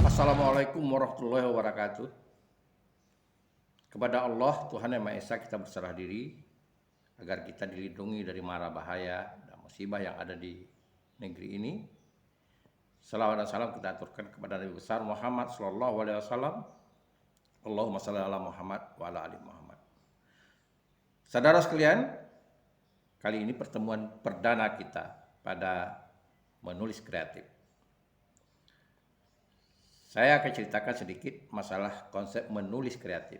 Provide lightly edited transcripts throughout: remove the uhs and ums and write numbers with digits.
Assalamualaikum warahmatullahi wabarakatuh. Kepada Allah, Tuhan Yang Maha Esa, kita berserah diri agar kita dilindungi dari mara bahaya dan musibah yang ada di negeri ini. Salawat dan salam kita aturkan kepada Nabi besar Muhammad sallallahu alaihi wasallam. Allahumma shalli ala Muhammad wa ala ali Muhammad. Saudara sekalian, kali ini pertemuan perdana kita pada menulis kreatif. Saya akan ceritakan sedikit masalah konsep menulis kreatif.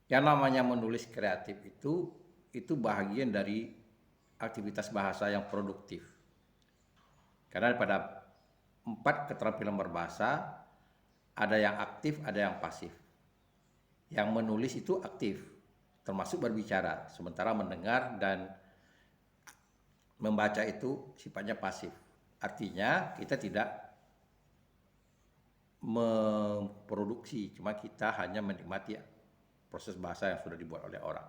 Yang namanya menulis kreatif itu bahagian dari aktivitas bahasa yang produktif. Karena pada 4 keterampilan berbahasa, ada yang aktif, ada yang pasif. Yang menulis itu aktif, termasuk berbicara, sementara mendengar dan membaca itu sifatnya pasif. Artinya kita tidak memproduksi, cuma kita hanya menikmati proses bahasa yang sudah dibuat oleh orang.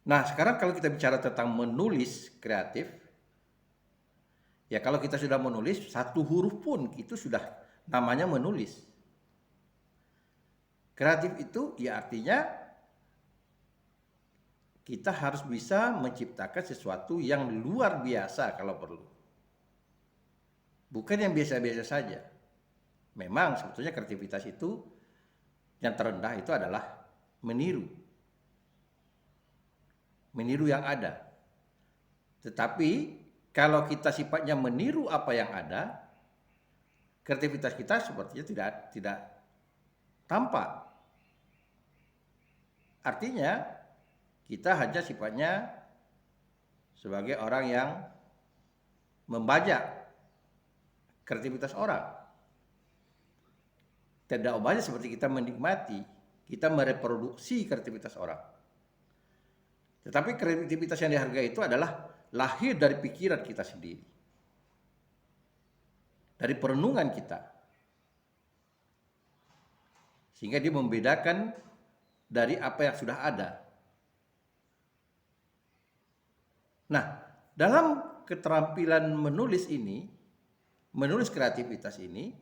Nah, sekarang kalau kita bicara tentang menulis kreatif, ya kalau kita sudah menulis, satu huruf pun itu sudah namanya menulis. Kreatif itu ya artinya kita harus bisa menciptakan sesuatu yang luar biasa kalau perlu. Bukan yang biasa-biasa saja. Memang sebetulnya kreativitas itu yang terendah itu adalah meniru. Meniru yang ada. Tetapi kalau kita sifatnya meniru apa yang ada, kreativitas kita sepertinya tidak tampak. Artinya kita hanya sifatnya sebagai orang yang membajak kreativitas orang. Tidak ubahnya seperti kita menikmati, kita mereproduksi kreativitas orang. Tetapi kreativitas yang dihargai itu adalah lahir dari pikiran kita sendiri. Dari perenungan kita. Sehingga dia membedakan dari apa yang sudah ada. Nah, dalam keterampilan menulis ini, menulis kreativitas ini,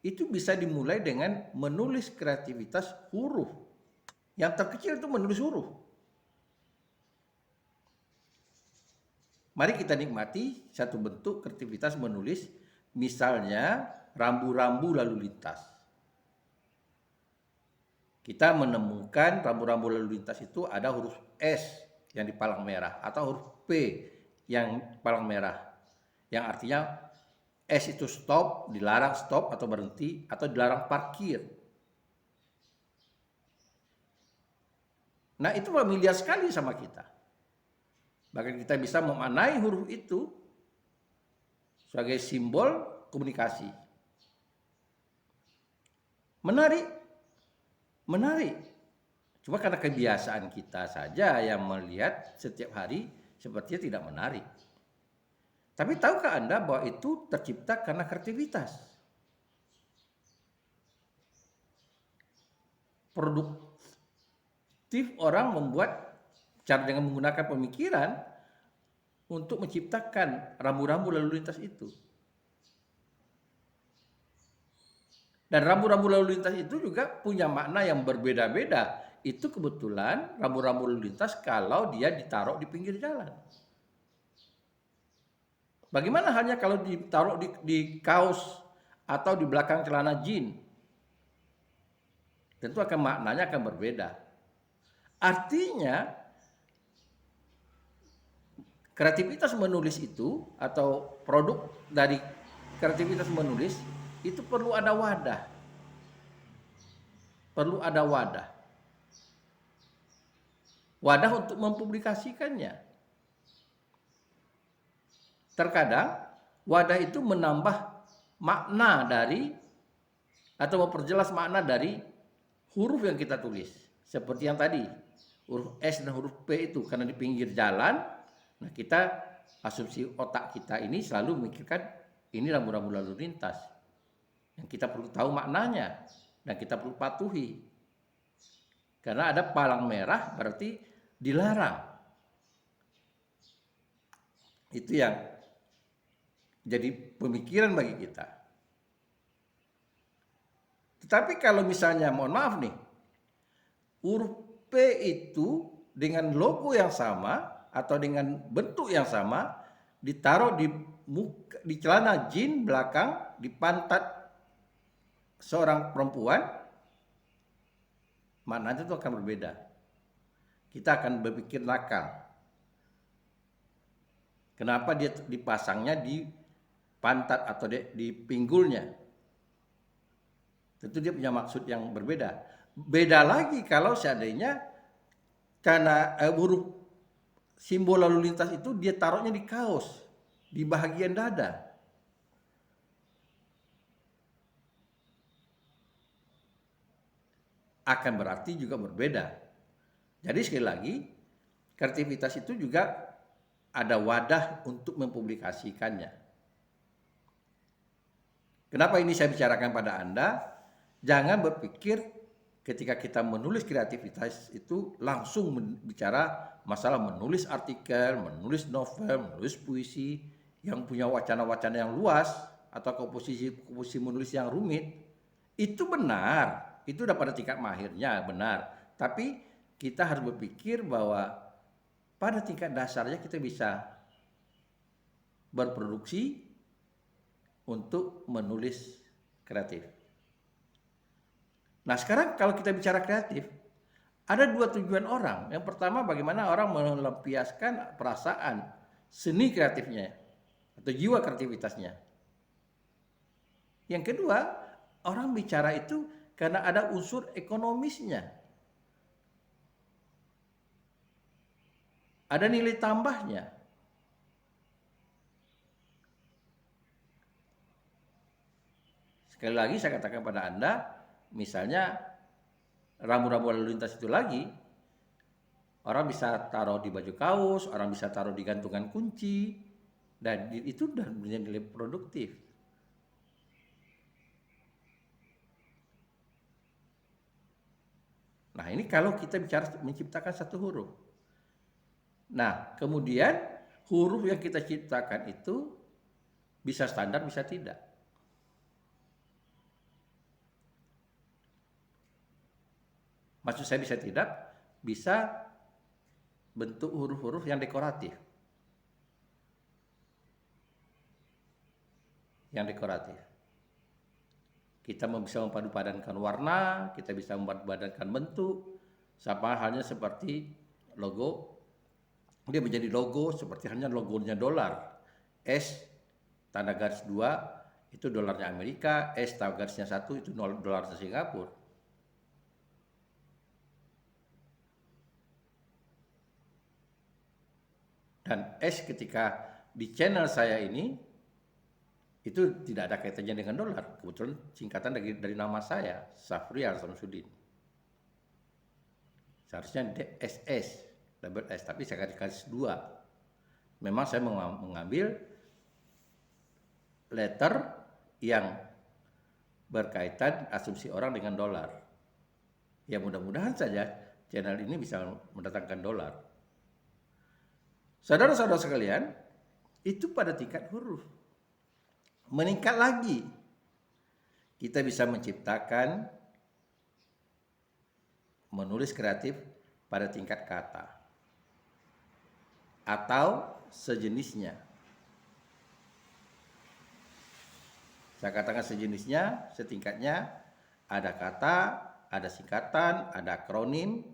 itu bisa dimulai dengan menulis kreativitas huruf. Yang terkecil itu menulis huruf. Mari kita nikmati satu bentuk kreativitas menulis, misalnya rambu-rambu lalu lintas. Kita menemukan rambu-rambu lalu lintas itu ada huruf S yang di palang merah atau huruf P yang palang merah. Yang artinya S itu stop, dilarang stop atau berhenti, atau dilarang parkir. Nah, itu familiar sekali sama kita. Bahkan kita bisa memaknai huruf itu sebagai simbol komunikasi. Menarik. Cuma karena kebiasaan kita saja yang melihat setiap hari sepertinya tidak menarik. Tapi tahukah Anda bahwa itu tercipta karena kreativitas? Produktif orang membuat cara dengan menggunakan pemikiran untuk menciptakan rambu-rambu lalu lintas itu. Dan rambu-rambu lalu lintas itu juga punya makna yang berbeda-beda. Itu kebetulan rambu-rambu lalu lintas kalau dia ditaruh di pinggir jalan. Bagaimana halnya kalau ditaruh di kaos atau di belakang celana jeans? Tentu maknanya akan berbeda. Artinya kreativitas menulis itu atau produk dari kreativitas menulis itu perlu ada wadah. Perlu ada wadah. Wadah untuk mempublikasikannya. Terkadang wadah itu menambah makna dari atau memperjelas makna dari huruf yang kita tulis. Seperti yang tadi, huruf S dan huruf P itu karena di pinggir jalan, nah kita asumsi otak kita ini selalu memikirkan ini rambu-rambu lalu lintas. Yang kita perlu tahu maknanya dan kita perlu patuhi. Karena ada palang merah berarti dilarang. Itu yang jadi pemikiran bagi kita. Tetapi kalau misalnya, mohon maaf nih, huruf P itu dengan logo yang sama atau dengan bentuk yang sama ditaruh di muka, di celana jin belakang, di pantat seorang perempuan, maknanya itu akan berbeda. Kita akan berpikir nakal. Kenapa dia dipasangnya di pantat atau di pinggulnya? Tentu dia punya maksud yang berbeda. Beda lagi kalau seandainya karena huruf simbol lalu lintas itu dia taruhnya di kaos, di bagian dada. Akan berarti juga berbeda. Jadi sekali lagi, kreativitas itu juga ada wadah untuk mempublikasikannya. Kenapa ini saya bicarakan pada Anda? Jangan berpikir ketika kita menulis kreativitas itu langsung bicara masalah menulis artikel, menulis novel, menulis puisi yang punya wacana-wacana yang luas atau komposisi menulis yang rumit. Itu benar, itu udah pada tingkat mahirnya, benar. Tapi kita harus berpikir bahwa pada tingkat dasarnya kita bisa berproduksi untuk menulis kreatif. Nah sekarang kalau kita bicara kreatif, ada dua tujuan orang. Yang pertama bagaimana orang melampiaskan perasaan seni kreatifnya atau jiwa kreativitasnya. Yang kedua, orang bicara itu karena ada unsur ekonomisnya. Ada nilai tambahnya. Sekali lagi saya katakan pada Anda, misalnya rambu-rambu lalu lintas itu lagi, orang bisa taruh di baju kaos, orang bisa taruh di gantungan kunci, dan itu sudah menjadi nilai produktif. Nah ini kalau kita bicara menciptakan satu huruf. Nah kemudian huruf yang kita ciptakan itu bisa standar, bisa tidak. Maksud saya bisa tidak, bisa bentuk huruf-huruf yang dekoratif. Yang dekoratif. Kita bisa mempadu-padankan warna, kita bisa mempadu-padankan bentuk, sama halnya seperti logo. Dia menjadi logo seperti halnya logonya dolar. S tanda garis 2 itu dolarnya Amerika, S tanda garisnya 1 itu dolar Singapura. Dan S ketika di channel saya ini itu tidak ada kaitannya dengan dolar. Kebetulan singkatan dari nama saya, Safrial Samsudin. Seharusnya DSS, double S, tapi saya garis 2. Memang saya mengambil letter yang berkaitan asumsi orang dengan dolar. Ya mudah-mudahan saja channel ini bisa mendatangkan dolar. Saudara-saudara sekalian, itu pada tingkat huruf. Meningkat lagi, kita bisa menciptakan, menulis kreatif pada tingkat kata atau sejenisnya. Saya katakan sejenisnya, setingkatnya ada kata, ada singkatan, ada akronim,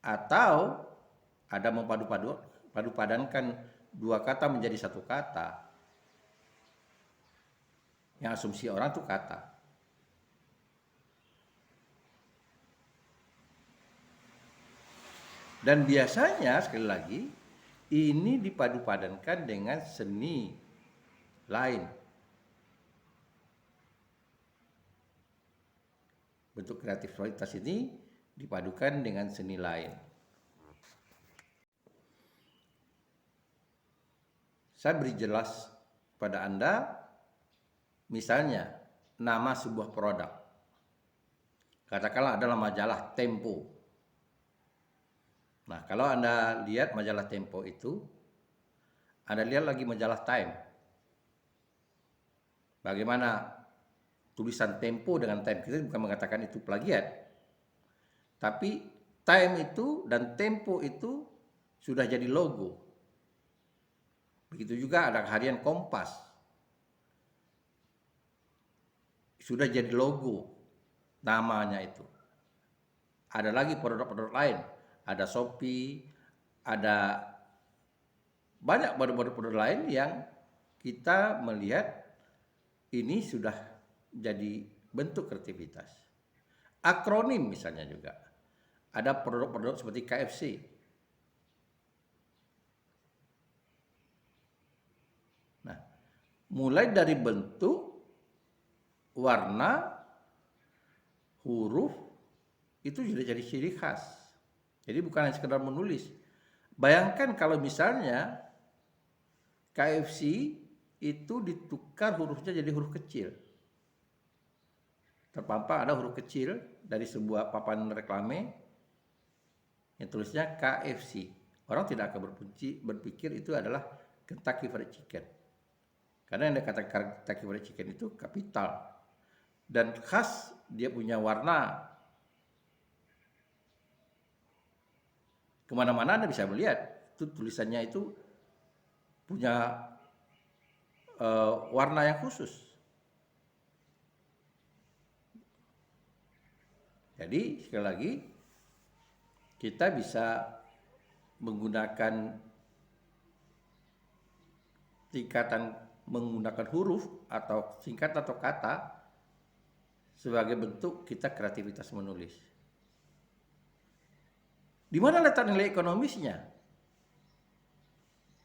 atau ada mempadu-padankan dua kata menjadi satu kata. Yang asumsi orang itu kata. Dan biasanya sekali lagi ini dipadu-padankan dengan seni lain. Bentuk kreativitas ini dipadukan dengan seni lain. Saya beri jelas pada Anda, misalnya nama sebuah produk. Katakanlah adalah majalah Tempo. Nah, kalau Anda lihat majalah Tempo itu, Anda lihat lagi majalah Time. Bagaimana tulisan Tempo dengan Time, kita bukan mengatakan itu plagiat. Tapi Time itu dan Tempo itu sudah jadi logo. Begitu juga ada harian Kompas. Sudah jadi logo namanya itu. Ada lagi produk-produk lain. Ada Shopee, ada banyak produk-produk lain yang kita melihat ini sudah jadi bentuk kreativitas. Akronim misalnya juga. Ada produk-produk seperti KFC. Nah, mulai dari bentuk, warna, huruf, itu sudah jadi ciri khas. Jadi bukan hanya sekedar menulis. Bayangkan kalau misalnya KFC itu ditukar hurufnya jadi huruf kecil. Terpampang ada huruf kecil dari sebuah papan reklame yang tulisnya KFC. Orang tidak akan berpikir itu adalah Kentucky Fried Chicken. Karena yang dikatakan Kentucky Fried Chicken itu kapital. Dan khas dia punya warna. Kemana-mana Anda bisa melihat itu tulisannya itu punya warna yang khusus. Jadi sekali lagi kita bisa menggunakan tingkatan menggunakan huruf atau singkat atau kata sebagai bentuk kita kreativitas menulis. Di mana letak nilai ekonomisnya?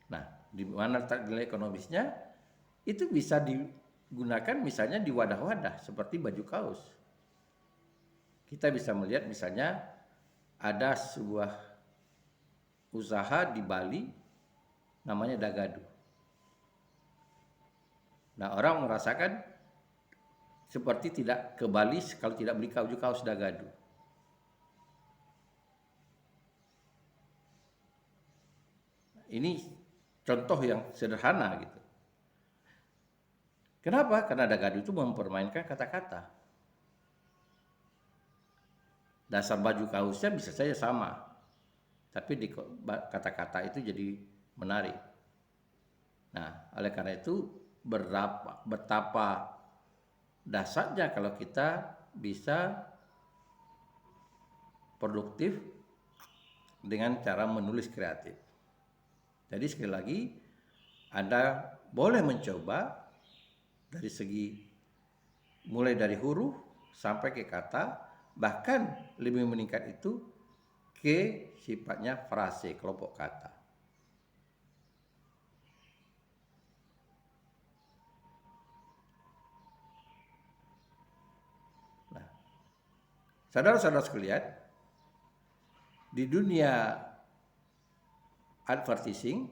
Nah, di mana letak nilai ekonomisnya? Itu bisa digunakan misalnya di wadah-wadah seperti baju kaos. Kita bisa melihat misalnya ada sebuah usaha di Bali namanya Dagadu. Nah, orang merasakan seperti tidak ke Bali kalau tidak beli baju kaos Dagadu. Ini contoh yang sederhana gitu. Kenapa? Karena Dagadu itu mempermainkan kata-kata. Dasar baju kaosnya bisa saja sama, tapi di kata-kata itu jadi menarik. Nah, oleh karena itu betapa dasarnya kalau kita bisa produktif dengan cara menulis kreatif. Jadi sekali lagi Anda boleh mencoba dari segi mulai dari huruf sampai ke kata, bahkan lebih meningkat itu ke sifatnya frase, kelompok kata. Nah, saudara-saudara sekalian, di dunia advertising,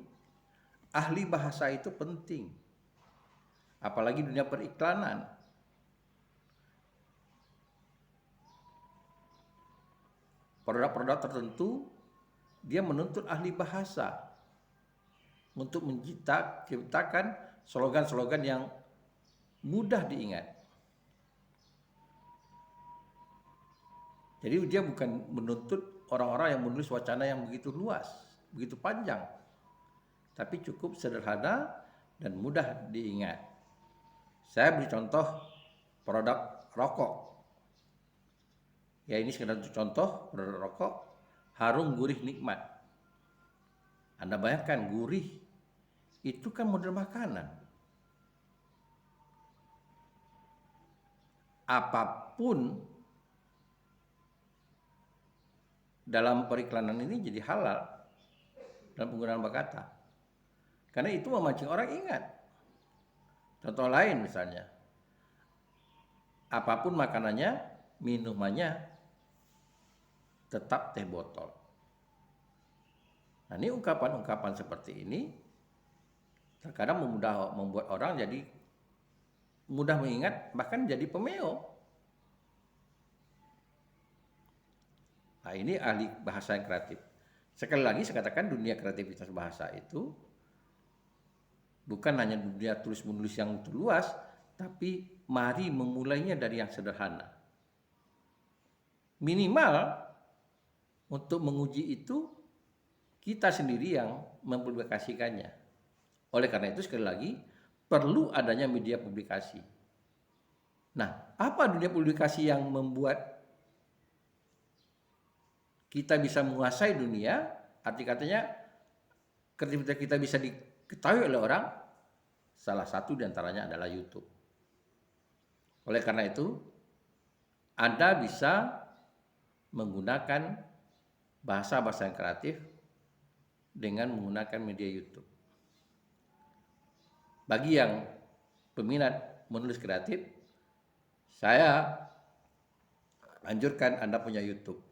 ahli bahasa itu penting. Apalagi dunia periklanan. Produk-produk tertentu dia menuntut ahli bahasa untuk menciptakan slogan-slogan yang mudah diingat. Jadi dia bukan menuntut orang-orang yang menulis wacana yang begitu luas, begitu panjang, tapi cukup sederhana dan mudah diingat. Saya beri contoh produk rokok. Ya, ini sekedar contoh produk rokok, harum gurih nikmat. Anda bayangkan gurih itu kan model makanan. Apapun dalam periklanan ini jadi halal dalam penggunaan kata. Karena itu memancing orang ingat. Contoh lain misalnya, apapun makanannya, minumannya tetap teh botol. Nah, ini ungkapan-ungkapan seperti ini terkadang membuat orang jadi mudah mengingat, bahkan jadi pemeo. Nah, ini ahli bahasa yang kreatif. Sekali lagi saya katakan dunia kreativitas bahasa itu bukan hanya dunia tulis menulis yang luas, tapi mari memulainya dari yang sederhana. Minimal untuk menguji itu kita sendiri yang mempublikasikannya. Oleh karena itu sekali lagi perlu adanya media publikasi. Nah, apa dunia publikasi yang membuat kita bisa menguasai dunia? Arti katanya kreativitas kita bisa diketahui oleh orang. Salah satu diantaranya adalah YouTube. Oleh karena itu, Anda bisa menggunakan bahasa-bahasa yang kreatif dengan menggunakan media YouTube. Bagi yang peminat menulis kreatif, saya anjurkan Anda punya YouTube.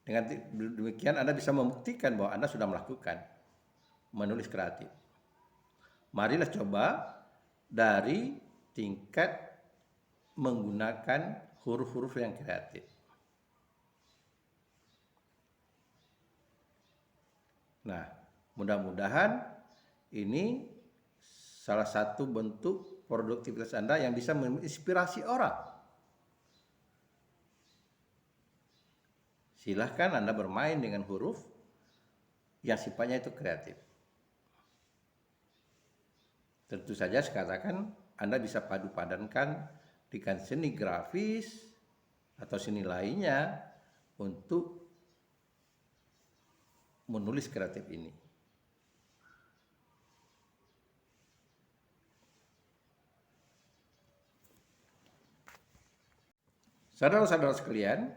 Dengan demikian Anda bisa membuktikan bahwa Anda sudah melakukan menulis kreatif. Marilah coba dari tingkat menggunakan huruf-huruf yang kreatif. Nah, mudah-mudahan ini salah satu bentuk produktivitas Anda yang bisa menginspirasi orang. Silahkan Anda bermain dengan huruf yang sifatnya itu kreatif. Tentu saja saya katakan Anda bisa padu-padankan dengan seni grafis atau seni lainnya untuk menulis kreatif ini. Saudara-saudara sekalian,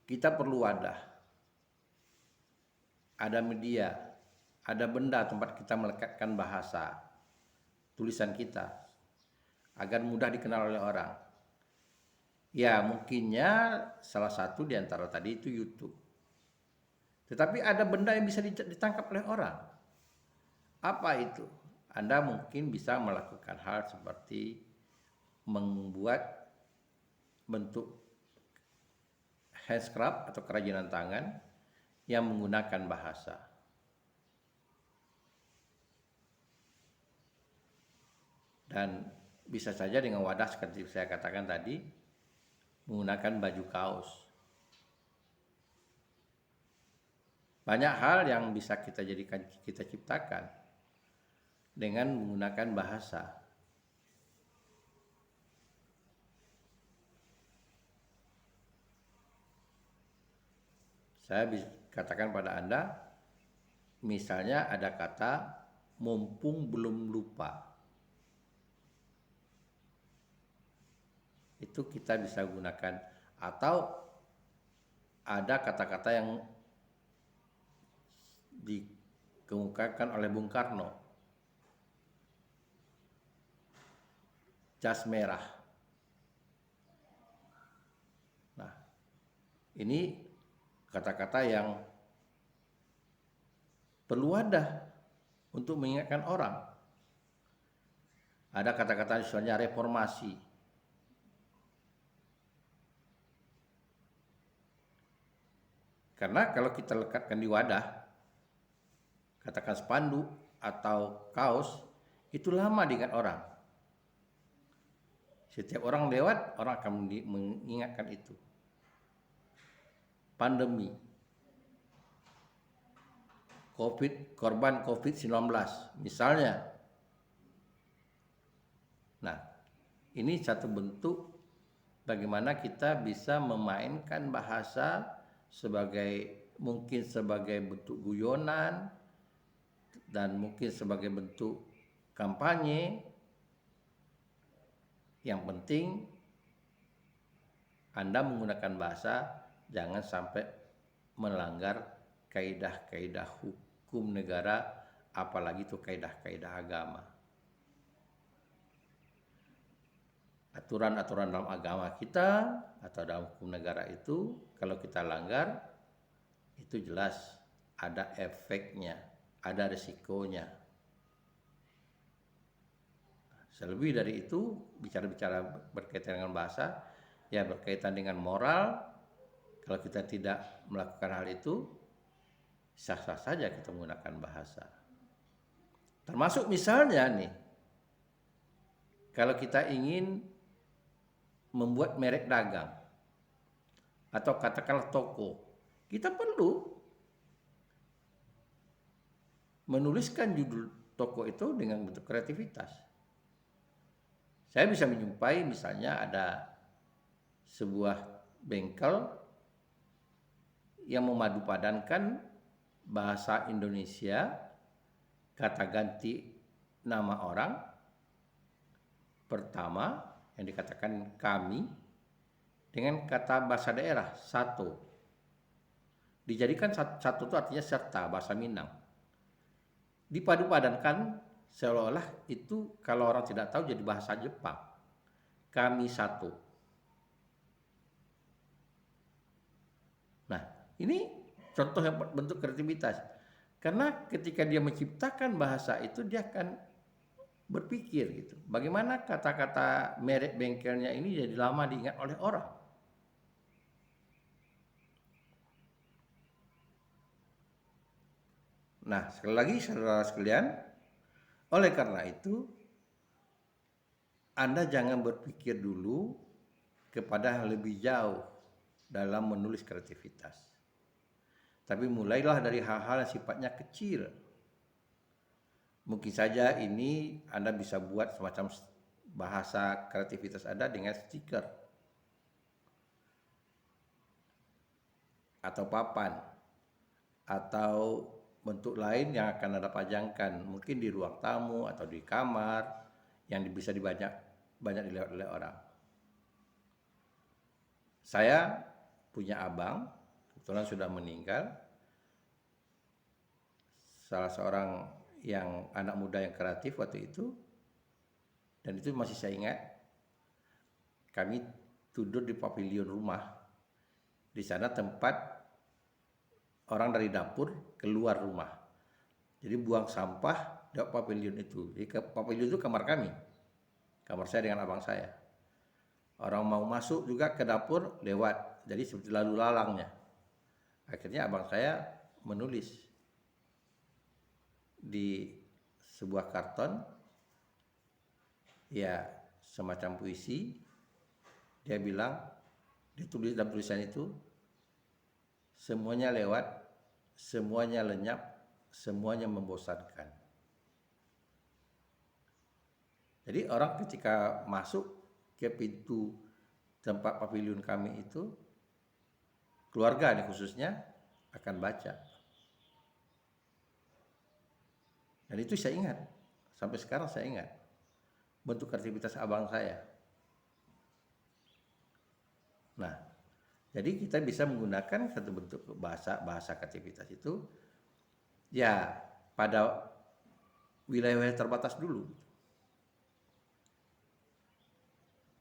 kita perlu wadah. Ada media, ada benda tempat kita melekatkan bahasa, tulisan kita, agar mudah dikenal oleh orang. Ya, mungkinnya salah satu di antara tadi itu YouTube. Tetapi ada benda yang bisa ditangkap oleh orang. Apa itu? Anda mungkin bisa melakukan hal seperti membuat bentuk handcraft atau kerajinan tangan yang menggunakan bahasa. Dan bisa saja dengan wadah seperti saya katakan tadi, menggunakan baju kaos. Banyak hal yang bisa kita jadikan, kita ciptakan dengan menggunakan bahasa. Saya bisa katakan pada Anda, misalnya ada kata mumpung belum lupa. Itu kita bisa gunakan. Atau ada kata-kata yang dikemukakan oleh Bung Karno. Jas merah. Nah, ini kata-kata yang perlu wadah untuk mengingatkan orang. Ada kata-kata misalnya reformasi. Karena kalau kita lekatkan di wadah, katakan spanduk atau kaos, itu lama diingat orang. Setiap orang lewat, orang akan mengingatkan itu. Pandemi, korban COVID-19 misalnya. Nah, ini satu bentuk bagaimana kita bisa memainkan bahasa mungkin sebagai bentuk guyonan dan mungkin sebagai bentuk kampanye. Yang penting Anda menggunakan bahasa jangan sampai melanggar kaidah-kaidah hukum negara, apalagi itu kaidah-kaidah agama. Aturan-aturan dalam agama kita atau dalam hukum negara itu kalau kita langgar itu jelas ada efeknya, ada risikonya. Selebih dari itu, bicara-bicara berkaitan dengan bahasa, ya berkaitan dengan moral. Kalau kita tidak melakukan hal itu, sah-sah saja kita menggunakan bahasa. Termasuk misalnya nih, kalau kita ingin membuat merek dagang, atau katakanlah toko, kita perlu menuliskan judul toko itu dengan bentuk kreativitas. Saya bisa menjumpai misalnya ada sebuah bengkel yang memadupadankan bahasa Indonesia, kata ganti nama orang, pertama yang dikatakan kami, dengan kata bahasa daerah, satu. Dijadikan satu itu artinya serta, bahasa Minang. Dipadu-padankan seolah-olah itu kalau orang tidak tahu jadi bahasa Jepang. Kami satu. Nah, ini contoh yang bentuk kreativitas. Karena ketika dia menciptakan bahasa itu dia akan berpikir gitu. Bagaimana kata-kata merek bengkelnya ini jadi lama diingat oleh orang. Nah, sekali lagi saudara sekalian, oleh karena itu Anda jangan berpikir dulu kepada hal lebih jauh dalam menulis kreativitas. Tapi mulailah dari hal-hal yang sifatnya kecil. Mungkin saja ini Anda bisa buat semacam bahasa kreativitas Anda dengan stiker atau papan atau bentuk lain yang akan Anda pajangkan, mungkin di ruang tamu atau di kamar yang bisa banyak dilihat oleh orang. Saya punya abang, kebetulan sudah meninggal, salah seorang yang anak muda yang kreatif waktu itu, dan itu masih saya ingat. Kami tidur di pavilion rumah, di sana tempat orang dari dapur keluar rumah. Jadi buang sampah di pavilion itu. Di pavilion itu kamar kami, kamar saya dengan abang saya. Orang mau masuk juga ke dapur lewat, jadi seperti lalu lalangnya. Akhirnya abang saya menulis di sebuah karton, ya semacam puisi. Dia bilang, ditulis dalam tulisan itu, semuanya lewat, semuanya lenyap, semuanya membosankan. Jadi orang ketika masuk ke pintu tempat pavilion kami itu, keluarga nih khususnya akan baca. Dan itu saya ingat, sampai sekarang saya ingat bentuk kreativitas abang saya. Nah, jadi kita bisa menggunakan satu bentuk bahasa kreativitas itu ya pada wilayah-wilayah terbatas dulu.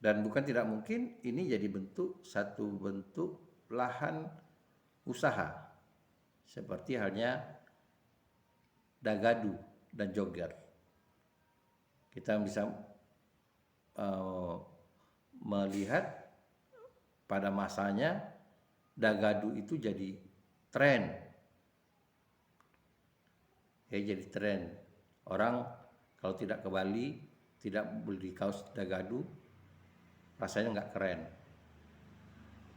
Dan bukan tidak mungkin ini jadi satu bentuk lahan usaha. Seperti halnya dagadu dan jogger. Kita bisa melihat pada masanya dagadu itu jadi tren. Ya, jadi tren. Orang kalau tidak ke Bali tidak beli kaos dagadu, rasanya nggak keren.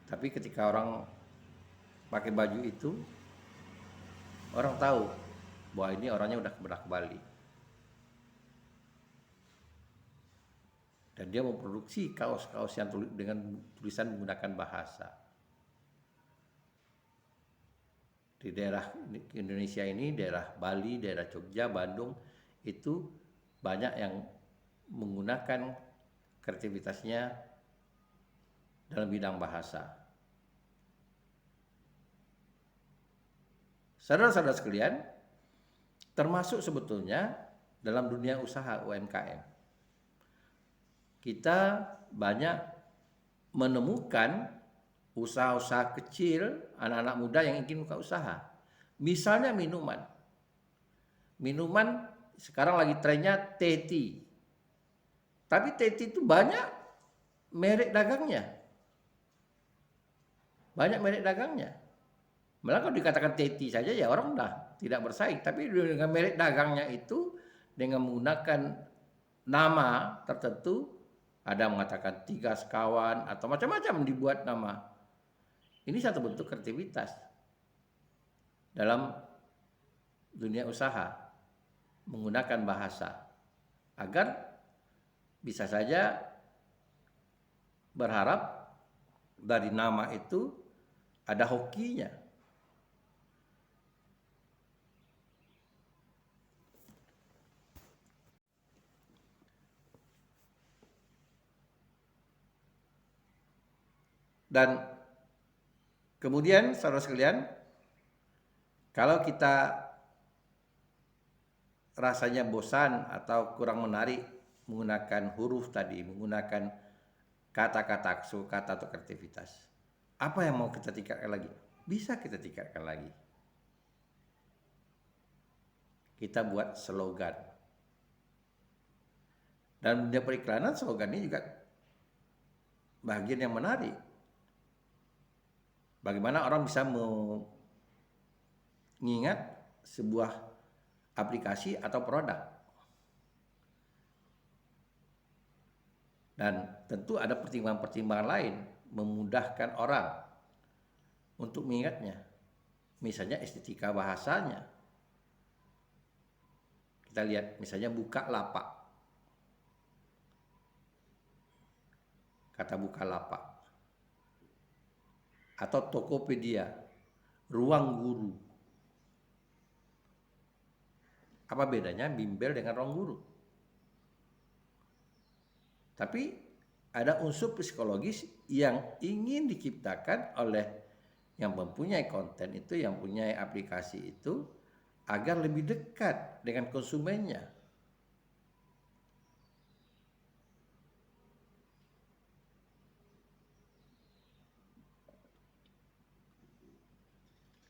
Tapi ketika orang pakai baju itu, orang tahu bahwa ini orangnya udah pernah ke Bali. Dan dia memproduksi kaos-kaos yang dengan tulisan menggunakan bahasa. Di daerah Indonesia ini, daerah Bali, daerah Jogja, Bandung, itu banyak yang menggunakan kreativitasnya dalam bidang bahasa. Saudara-saudara sekalian, termasuk sebetulnya dalam dunia usaha UMKM. Kita banyak menemukan usaha-usaha kecil, anak-anak muda yang ingin buka usaha. Misalnya minuman. Minuman sekarang lagi trennya teh tea. Tapi Teti itu banyak merek dagangnya. Banyak merek dagangnya. Malah kalau dikatakan Teti saja ya orang dah tidak bersaing. Tapi dengan merek dagangnya itu, dengan menggunakan nama tertentu, ada mengatakan 3 sekawan atau macam-macam dibuat nama. Ini satu bentuk kreativitas dalam dunia usaha, menggunakan bahasa agar bisa saja berharap dari nama itu ada hokinya. Dan kemudian saudara sekalian, kalau kita rasanya bosan atau kurang menarik menggunakan huruf tadi, menggunakan kata-kata, kata atau kreativitas, apa yang mau kita tingkatkan lagi? Bisa kita tingkatkan lagi. Kita buat slogan. Dan dunia periklanan, slogan ini juga bagian yang menarik. Bagaimana orang bisa mengingat sebuah aplikasi atau produk. Dan tentu ada pertimbangan-pertimbangan lain memudahkan orang untuk mengingatnya. Misalnya estetika bahasanya. Kita lihat misalnya Bukalapak. Kata Bukalapak. Atau Tokopedia, ruang guru. Apa bedanya bimbel dengan ruang guru? Tapi ada unsur psikologis yang ingin diciptakan oleh yang mempunyai konten itu, yang mempunyai aplikasi itu, agar lebih dekat dengan konsumennya.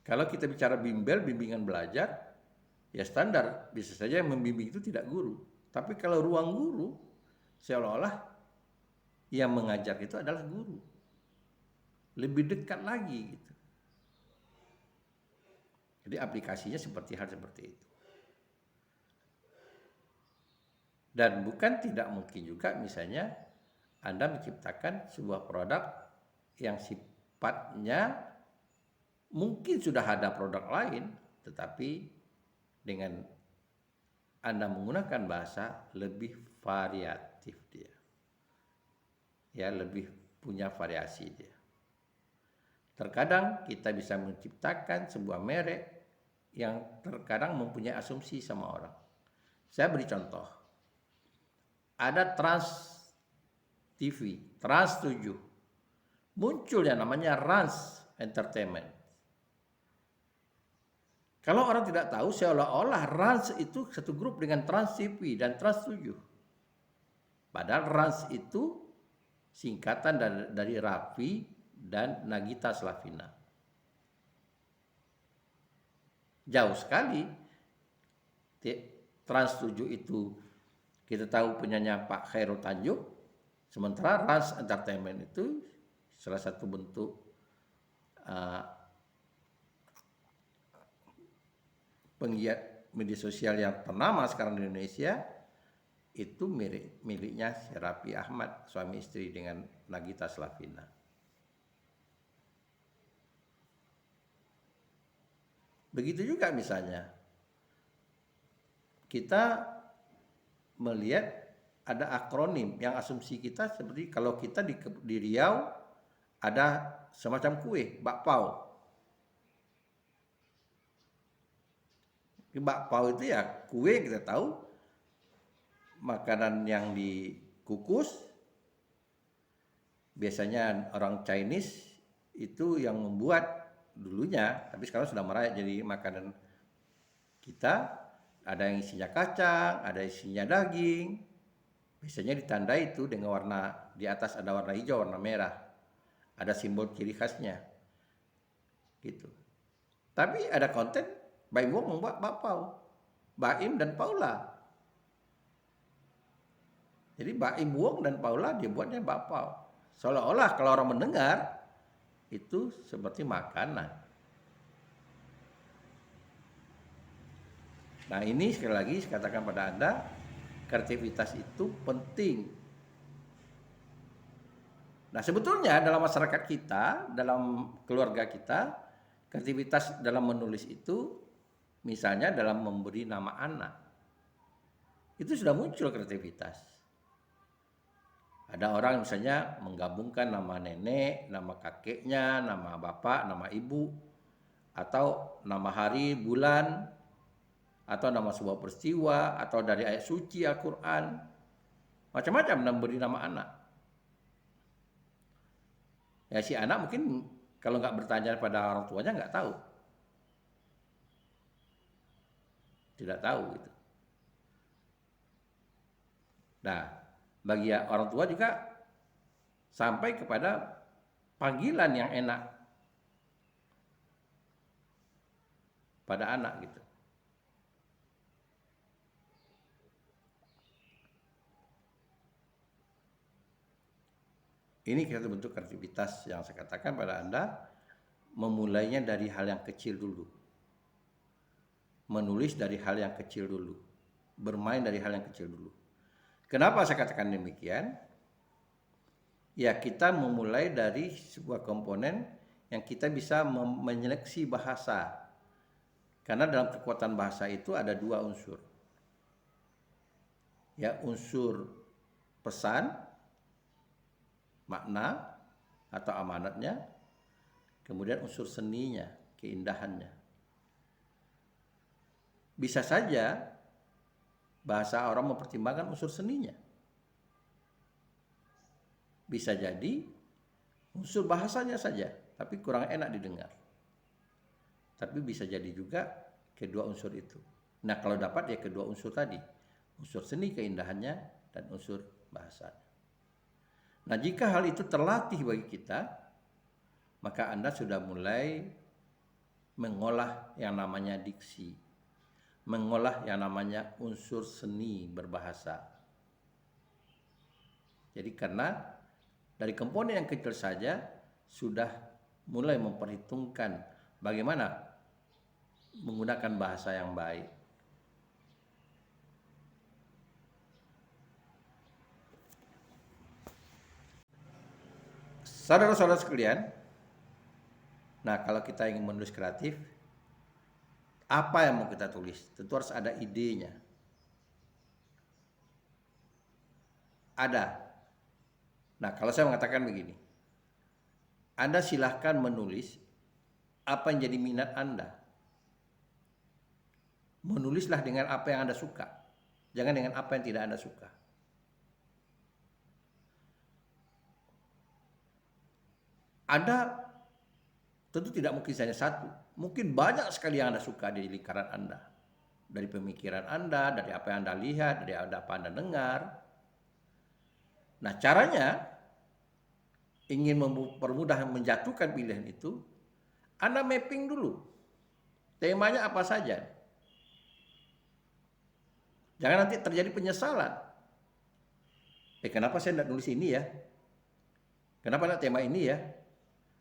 Kalau kita bicara bimbel, bimbingan belajar, ya standar, bisa saja yang membimbing itu tidak guru. Tapi kalau ruang guru, seolah-olah yang mengajar itu adalah guru. Lebih dekat lagi gitu. Jadi aplikasinya seperti hal seperti itu. Dan bukan tidak mungkin juga misalnya Anda menciptakan sebuah produk yang sifatnya mungkin sudah ada produk lain, tetapi dengan Anda menggunakan bahasa lebih variatif dia. Ya, lebih punya variasi dia. Terkadang kita bisa menciptakan sebuah merek yang terkadang mempunyai asumsi sama orang. Saya beri contoh. Ada Trans TV, Trans 7. Muncul yang namanya Rans Entertainment. Kalau orang tidak tahu, seolah-olah Rans itu satu grup dengan Trans TV dan Trans 7. Padahal Rans itu singkatan dari Raffi dan Nagita Slavina. Jauh sekali. Trans 7 itu kita tahu penyanyi Pak Khairul Tanjung, sementara Rans Entertainment itu salah satu bentuk penggiat media sosial yang ternama sekarang di Indonesia, itu miliknya Raffi Ahmad, suami istri dengan Nagita Slavina. Begitu juga misalnya kita melihat ada akronim yang asumsi kita seperti kalau kita di Riau ada semacam kue, bakpao. Bakpao itu ya kue, kita tahu makanan yang dikukus, biasanya orang Chinese itu yang membuat dulunya, tapi sekarang sudah merayap jadi makanan kita. Ada yang isinya kacang, ada isinya daging, biasanya ditandai itu dengan warna, di atas ada warna hijau, warna merah, ada simbol ciri khasnya gitu. Tapi ada konten Baim Wong membuat bakpao, Baim dan Paula. Jadi Mbak Ibuong dan Paula dia buatnya bakpao. Seolah-olah kalau orang mendengar itu seperti makanan. Nah ini sekali lagi saya katakan pada Anda, kreativitas itu penting. Nah sebetulnya dalam masyarakat kita, dalam keluarga kita, kreativitas dalam menulis itu misalnya dalam memberi nama anak. Itu sudah muncul kreativitas. Ada orang misalnya menggabungkan nama nenek, nama kakeknya, nama bapak, nama ibu, atau nama hari, bulan, atau nama sebuah peristiwa, atau dari ayat suci Al-Quran. Macam-macam memberi nama anak. Ya si anak mungkin kalau nggak bertanya pada orang tuanya nggak tahu. Tidak tahu gitu. Nah, bagi orang tua juga sampai kepada panggilan yang enak pada anak gitu. Ini kita bentuk kreativitas yang saya katakan pada Anda, memulainya dari hal yang kecil dulu. Menulis dari hal yang kecil dulu. Bermain dari hal yang kecil dulu. Kenapa saya katakan demikian? Ya kita memulai dari sebuah komponen yang kita bisa menyeleksi bahasa. Karena dalam kekuatan bahasa itu ada dua unsur. Ya unsur pesan, makna atau amanatnya, kemudian unsur seninya, keindahannya. Bisa saja bahasa orang mempertimbangkan unsur seninya. Bisa jadi unsur bahasanya saja, tapi kurang enak didengar. Tapi bisa jadi juga kedua unsur itu. Nah kalau dapat ya kedua unsur tadi, unsur seni keindahannya dan unsur bahasanya. Nah jika hal itu terlatih bagi kita, maka Anda sudah mulai mengolah yang namanya diksi, mengolah yang namanya unsur seni berbahasa. Jadi karena dari komponen yang kecil saja sudah mulai memperhitungkan bagaimana menggunakan bahasa yang baik. Saudara-saudara sekalian, nah kalau kita ingin menulis kreatif, apa yang mau kita tulis? Tentu harus ada idenya. Ada. Nah kalau saya mengatakan begini, Anda silahkan menulis apa yang jadi minat Anda. Menulislah dengan apa yang Anda suka, jangan dengan apa yang tidak Anda suka. Anda tentu tidak mungkin hanya satu, mungkin banyak sekali yang Anda suka di lingkaran Anda. Dari pemikiran Anda, dari apa yang Anda lihat, dari apa Anda dengar. Nah caranya, ingin mempermudah menjatuhkan pilihan itu, Anda mapping dulu. Temanya apa saja. Jangan nanti terjadi penyesalan. Kenapa saya tidak nulis ini ya? Kenapa tidak tema ini ya?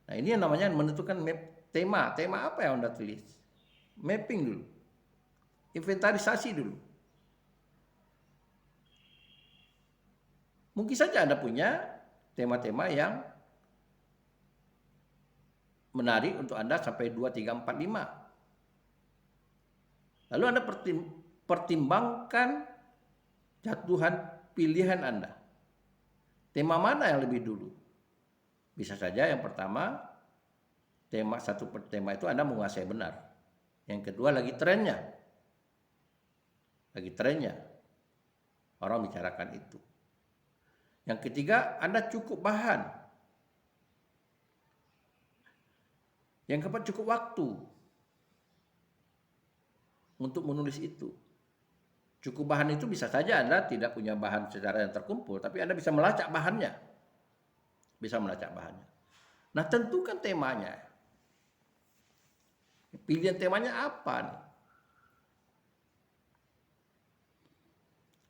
Nah ini yang namanya menentukan tema. Tema apa yang Anda tulis? Mapping dulu. Inventarisasi dulu. Mungkin saja Anda punya tema-tema yang menarik untuk Anda sampai 2, 3, 4, 5. Lalu Anda pertimbangkan jatuhan pilihan Anda. Tema mana yang lebih dulu? Bisa saja yang pertama, satu tema itu Anda menguasai benar. Yang kedua lagi trennya. Orang bicarakan itu. Yang ketiga, Anda cukup bahan. Yang keempat, cukup waktu untuk menulis itu. Cukup bahan itu bisa saja Anda tidak punya bahan secara yang terkumpul, tapi Anda bisa melacak bahannya. Nah, tentukan temanya. Pilihan temanya apa nih?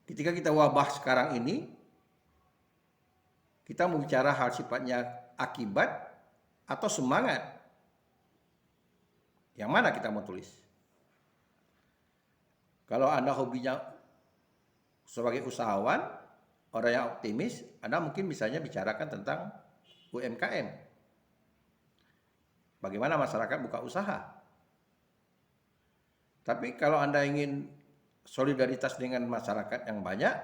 Ketika kita wabah sekarang ini, Kita mau bicara hal sifatnya akibat atau semangat. Yang mana kita mau tulis? Kalau Anda hobinya sebagai usahawan, orang yang optimis, Anda mungkin misalnya bicarakan tentang UMKM. Bagaimana masyarakat buka usaha. Tapi kalau Anda ingin solidaritas dengan masyarakat yang banyak,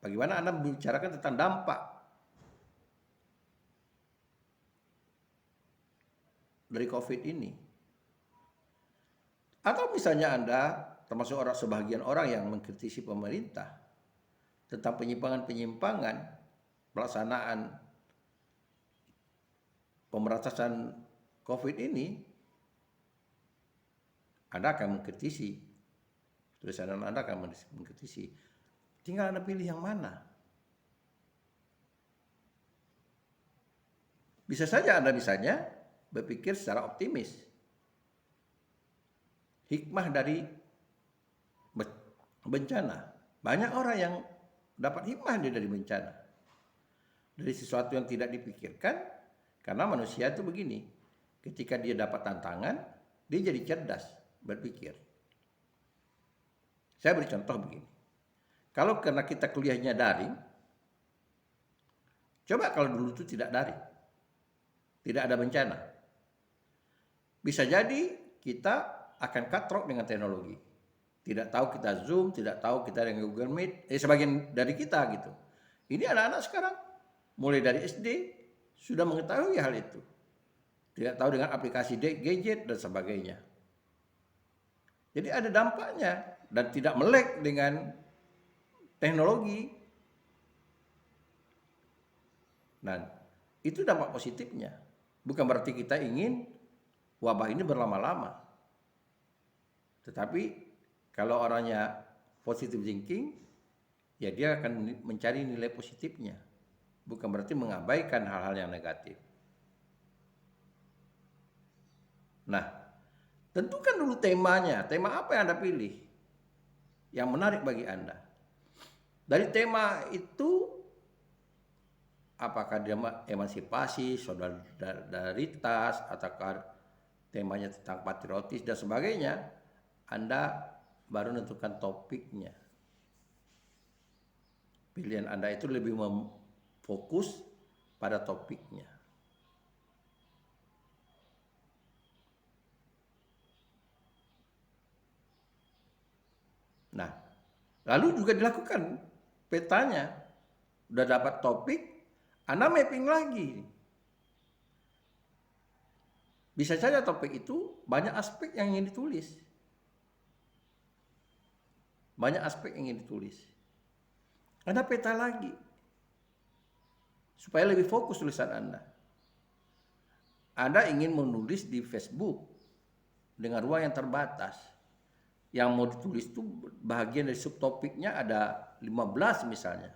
bagaimana Anda membicarakan tentang dampak dari COVID ini? Atau misalnya Anda termasuk sebagian orang yang mengkritisi pemerintah tentang penyimpangan-penyimpangan pelaksanaan pemberantasan COVID ini, Anda akan mengkritisi. Tulisan Anda akan mengkritisi. Tinggal Anda pilih yang mana. Bisa saja Anda misalnya berpikir secara optimis. Hikmah dari bencana. Banyak orang yang dapat hikmah dari bencana. Dari sesuatu yang tidak dipikirkan, karena manusia itu begini. Ketika dia dapat tantangan, dia jadi cerdas berpikir. Saya beri contoh begini. Kalau karena kita kuliahnya daring, coba kalau dulu itu tidak daring, tidak ada bencana. Bisa jadi kita akan katrok dengan teknologi. Tidak tahu kita Zoom, tidak tahu kita dengan Google Meet, sebagian dari kita gitu. Ini anak-anak sekarang, mulai dari SD, sudah mengetahui hal itu. Tidak tahu dengan aplikasi gadget dan sebagainya. Jadi ada dampaknya dan tidak melek dengan teknologi. Nah, itu dampak positifnya. Bukan berarti kita ingin wabah ini berlama-lama. Tetapi kalau orangnya positive thinking, ya dia akan mencari nilai positifnya. Bukan berarti mengabaikan hal-hal yang negatif. Nah, tentukan dulu temanya. Tema apa yang Anda pilih? Yang menarik bagi Anda. Dari tema itu, apakah dia emansipasi, solidaritas, ataukah temanya tentang patriotis dan sebagainya, Anda baru menentukan topiknya. Pilihan Anda itu lebih fokus pada topiknya. Nah, lalu juga dilakukan petanya. Udah dapat topik, Anda mapping lagi. Bisa saja topik itu banyak aspek yang ingin ditulis. Banyak aspek yang ingin ditulis. Anda peta lagi. Supaya lebih fokus tulisan Anda. Anda ingin menulis di Facebook dengan ruang yang terbatas. Yang mau ditulis itu bahagian dari subtopiknya ada 15 misalnya.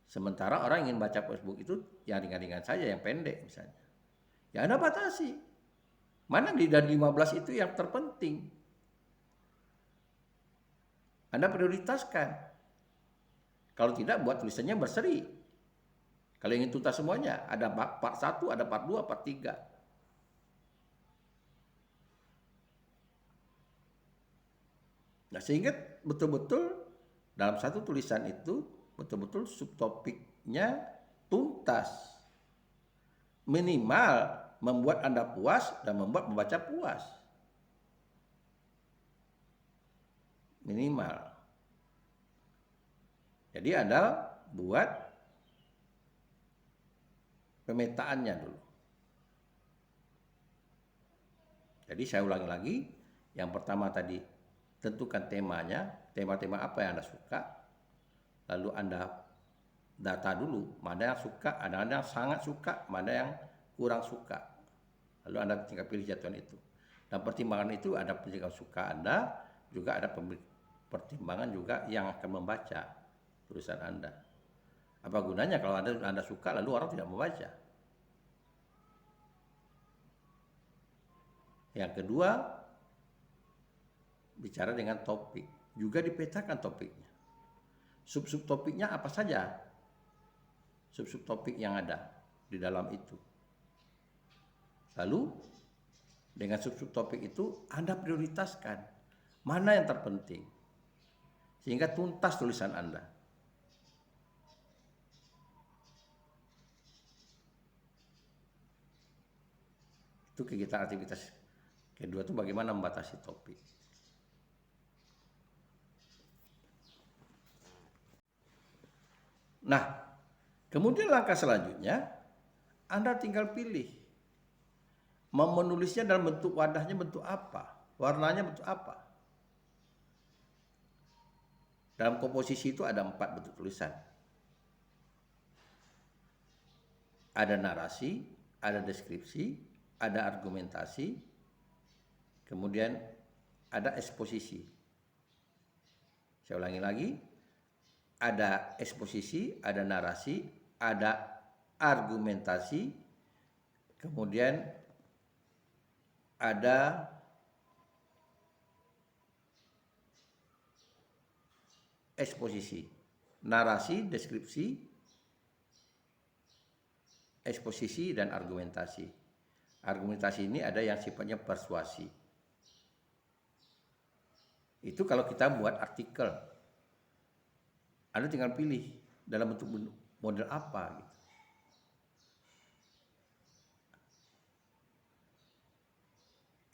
Sementara orang ingin baca Facebook itu yang ringan-ringan saja, yang pendek misalnya. Ya Anda batasi. Mana dari 15 itu yang terpenting? Anda prioritaskan. Kalau tidak, buat tulisannya berseri. Kalau ingin tuntas semuanya, ada part 1, ada part 2, part 3. Nah, sehingga betul-betul dalam satu tulisan itu, betul-betul subtopiknya tuntas. Minimal membuat Anda puas dan membuat pembaca puas. Minimal. Jadi Anda buat pemetaannya dulu. Jadi saya ulangi lagi, yang pertama tadi tentukan temanya, tema-tema apa yang Anda suka, lalu Anda data dulu, mana yang suka, ada yang sangat suka, mana yang kurang suka. Lalu Anda tinggal pilih jatuhan itu. Dan pertimbangan itu ada pertimbangan suka Anda, juga ada pertimbangan juga yang akan membaca tulisan Anda. Apa gunanya kalau Anda suka lalu orang tidak membaca? Yang kedua, bicara dengan topik. Juga dipetakan topiknya. Sub-sub topiknya apa saja? sub-sub topik yang ada di dalam itu. Lalu dengan sub-sub topik itu Anda prioritaskan mana yang terpenting sehingga tuntas tulisan Anda. Itu kegiatan aktivitas kedua itu bagaimana membatasi topik. Nah, kemudian langkah selanjutnya Anda tinggal pilih mau menulisnya dalam bentuk wadahnya bentuk apa, warnanya bentuk apa. Dalam komposisi itu ada 4 bentuk tulisan. Ada narasi, ada deskripsi, ada argumentasi, kemudian ada eksposisi. Saya ulangi lagi, ada eksposisi, ada narasi, ada argumentasi, kemudian ada eksposisi, narasi, deskripsi, eksposisi, dan argumentasi. Argumentasi ini ada yang sifatnya persuasi. Itu kalau kita buat artikel, Anda tinggal pilih dalam bentuk model apa gitu.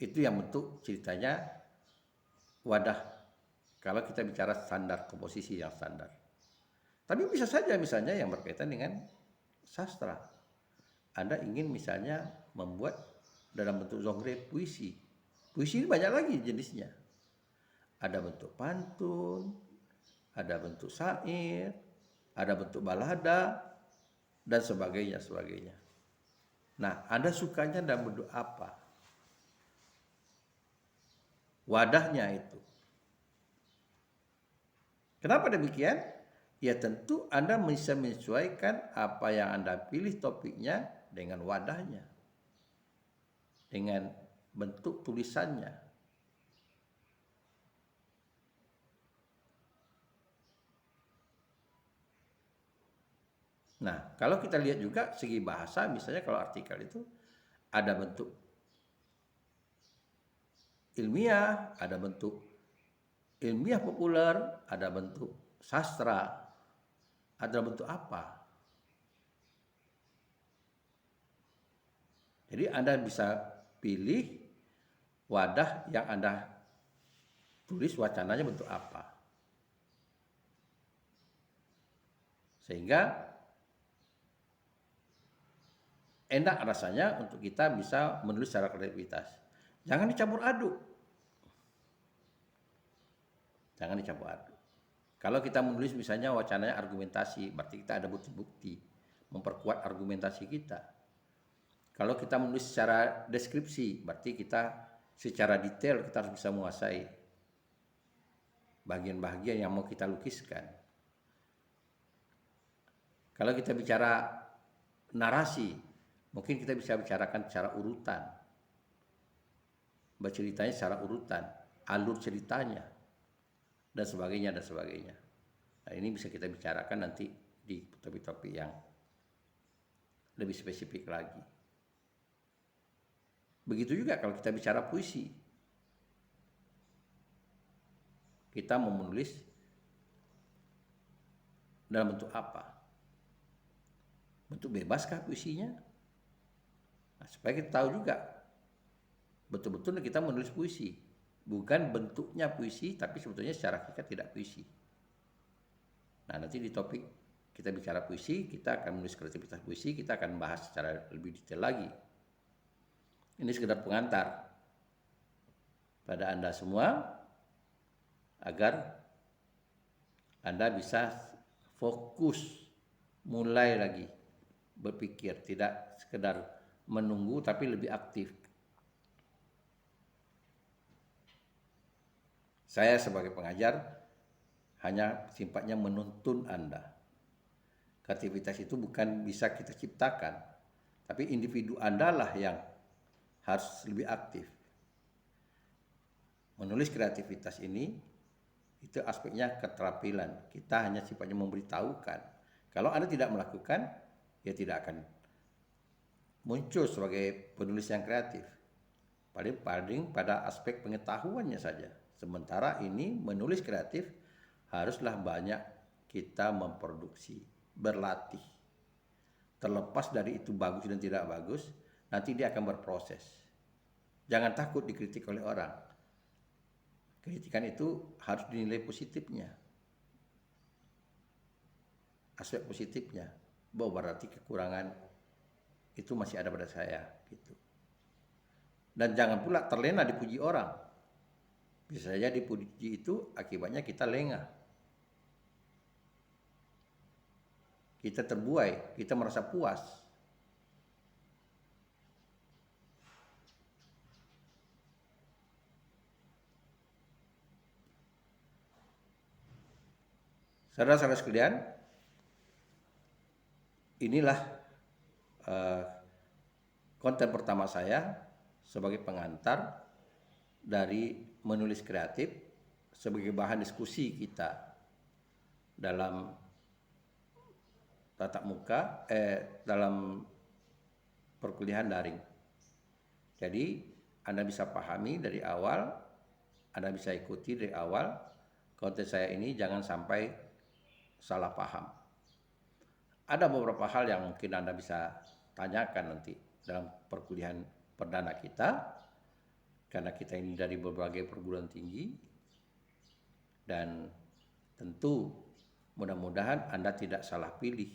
Itu yang bentuk ceritanya wadah kalau kita bicara standar komposisi yang standar. Tapi bisa saja misalnya yang berkaitan dengan sastra. Anda ingin misalnya membuat dalam bentuk genre puisi. Puisi ini banyak lagi jenisnya. Ada bentuk pantun, ada bentuk syair, ada bentuk balada, dan sebagainya. Nah, Anda sukanya dalam bentuk apa? Wadahnya itu. Kenapa demikian? Ya tentu Anda bisa menyesuaikan apa yang Anda pilih topiknya dengan wadahnya, dengan bentuk tulisannya. Nah, kalau kita lihat juga segi bahasa, misalnya kalau artikel itu ada bentuk ilmiah, ada bentuk ilmiah populer, ada bentuk sastra, ada bentuk apa. Jadi Anda bisa pilih wadah yang Anda tulis wacananya bentuk apa. Sehingga enak rasanya untuk kita bisa menulis secara kreativitas. Jangan dicampur aduk. Jangan dicampur aduk. Kalau kita menulis misalnya wacananya argumentasi, berarti kita ada bukti-bukti memperkuat argumentasi kita. Kalau kita menulis secara deskripsi, berarti kita secara detail kita harus bisa menguasai bagian-bagian yang mau kita lukiskan. Kalau kita bicara narasi, mungkin kita bisa bicarakan secara urutan. Berceritanya secara urutan, alur ceritanya, dan sebagainya. Nah, ini bisa kita bicarakan nanti di topik-topik yang lebih spesifik lagi. Begitu juga kalau kita bicara puisi. Kita mau menulis dalam bentuk apa? Bentuk bebaskah puisinya? Nah, supaya kita tahu juga betul-betul kita menulis puisi, bukan bentuknya puisi, tapi sebetulnya secara hakikat tidak puisi. Nah, nanti di topik kita bicara puisi, kita akan menulis kreativitas puisi, kita akan bahas secara lebih detail lagi. Ini sekedar pengantar pada Anda semua agar Anda bisa fokus mulai lagi berpikir, tidak sekedar menunggu tapi lebih aktif. Saya sebagai pengajar hanya sifatnya menuntun Anda. Kreativitas itu bukan bisa kita ciptakan, tapi individu Anda lah yang harus lebih aktif. Menulis kreativitas ini, itu aspeknya keterampilan. Kita hanya sifatnya memberitahukan. Kalau Anda tidak melakukan, ya tidak akan muncul sebagai penulis yang kreatif. Paling pada aspek pengetahuannya saja. Sementara ini menulis kreatif haruslah banyak kita memproduksi, berlatih. Terlepas dari itu bagus dan tidak bagus, nanti dia akan berproses. Jangan takut dikritik oleh orang. Kritikan itu harus dinilai positifnya. Aspek positifnya, bahwa berarti kekurangan itu masih ada pada saya gitu. Dan jangan pula terlena dipuji orang. Bisa saja dipuji itu akibatnya kita lengah. Kita terbuai, kita merasa puas. Saudara-saudara sekalian, inilah konten pertama saya sebagai pengantar dari menulis kreatif sebagai bahan diskusi kita dalam tatap muka, dalam perkuliahan daring. Jadi Anda bisa pahami dari awal, Anda bisa ikuti dari awal konten saya ini, jangan sampai salah paham. Ada beberapa hal yang mungkin Anda bisa tanyakan nanti dalam perkuliahan perdana kita, karena kita ini dari berbagai perguruan tinggi, dan tentu mudah-mudahan Anda tidak salah pilih,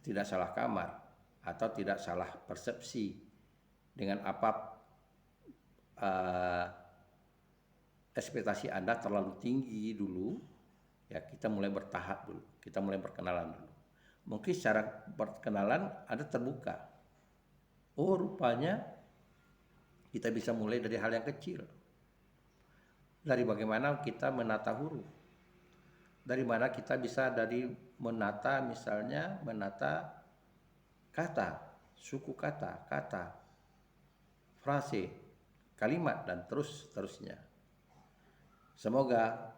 tidak salah kamar, atau tidak salah persepsi dengan apa ekspektasi Anda terlalu tinggi dulu. Ya, kita mulai bertahap dulu, kita mulai perkenalan dulu. Mungkin secara perkenalan Anda terbuka. Oh, rupanya kita bisa mulai dari hal yang kecil. Dari bagaimana kita menata huruf. Dari mana kita bisa dari menata, misalnya menata kata, suku kata, frase, kalimat, dan terusnya. Semoga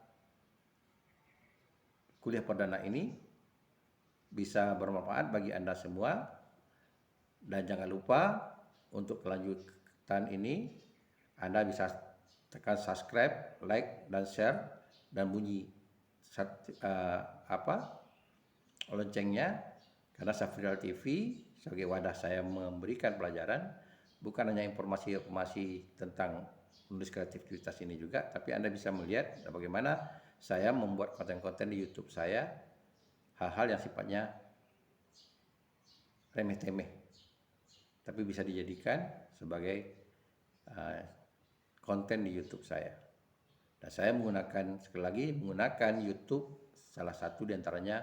kuliah perdana ini bisa bermanfaat bagi Anda semua, dan jangan lupa untuk kelanjutan ini Anda bisa tekan subscribe, like, dan share, dan bunyi loncengnya, karena Safrial TV sebagai wadah saya memberikan pelajaran, bukan hanya informasi-informasi tentang menulis kreativitas ini juga, tapi Anda bisa melihat bagaimana saya membuat konten-konten di YouTube saya, hal-hal yang sifatnya remeh-temeh, tapi bisa dijadikan sebagai konten di YouTube saya. Dan saya sekali lagi menggunakan YouTube salah satu diantaranya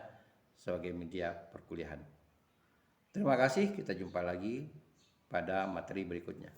sebagai media perkuliahan. Terima kasih, kita jumpa lagi pada materi berikutnya.